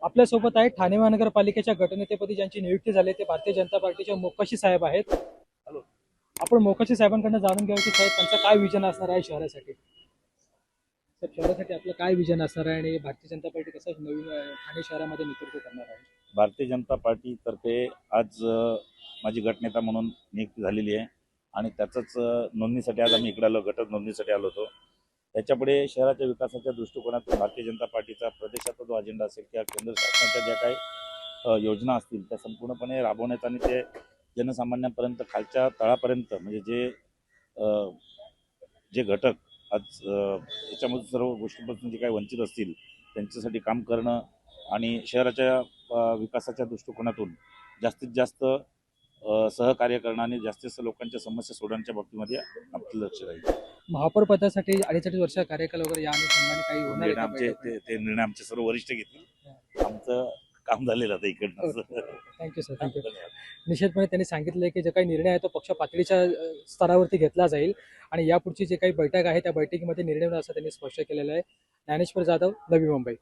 आपल्यासोबत आहे ठाणे महानगरपालिकेच्या गटनेतेपदी ज्यांची नियुक्ती झाली ते भारतीय जनता पार्टीचे मोकाशी साहेब आहेत. आपण मोकाशी साहेबांकडून जाणून घेऊ की साहेब त्यांचा काय विजन असणार आहे शहरासाठी. तर शहरासाठी आपलं काय विजन असणार आहे आणि भारतीय जनता पार्टी कसं नवीन ठाणे शहरामध्ये नेतृत्व करणार आहे. भारतीय जनता पार्टीतर्फे आज माझी गटनेता म्हणून नियुक्ती झालेली आहे आणि त्याचंच नोंदणीसाठी आज आम्ही इकडे आलो, गट नोंदणीसाठी आलो होतो. त्याच्यापुढे शहराच्या विकासाच्या दृष्टिकोनातून भारतीय जनता पार्टीचा प्रदेशाचा जो अजेंडा असेल किंवा केंद्र शासनाच्या ज्या काही योजना असतील त्या संपूर्णपणे राबवण्यात आणि ते जनसामान्यांपर्यंत खालच्या तळापर्यंत म्हणजे जे घटक आज याच्यामधून सर्व गोष्टींपासून जे काही वंचित असतील त्यांच्यासाठी काम करणं आणि शहराच्या विकासाच्या दृष्टिकोनातून जास्तीत जास्त सहकार्य करणं आणि जास्तीत जास्त लोकांच्या समस्या सोडवण्याच्या बाबतीमध्ये आपलं लक्ष राहील. महापौर पदासाठी 2.5 वर्ष कार्यकाल वगैरे या अनुषंगाने काही होणार आहे निर्णय का आमचे बैठक? ते निर्णय आमचे सर्व वरिष्ठ घेतील. आमचं काम झालेलं आता इकडनं. Thank you sir, thank you. निश्चितपणे त्यांनी सांगितलं की जे काही निर्णय आहे तो पक्ष पातळीच्या स्तरावरती घेतला जाईल आणि यापुढची जे काही बैठक आहे त्या बैठकीमध्ये निर्णय होणार असं त्यांनी स्पष्ट केलेलं आहे. ज्ञानेश्वर जाधव, नवी मुंबई.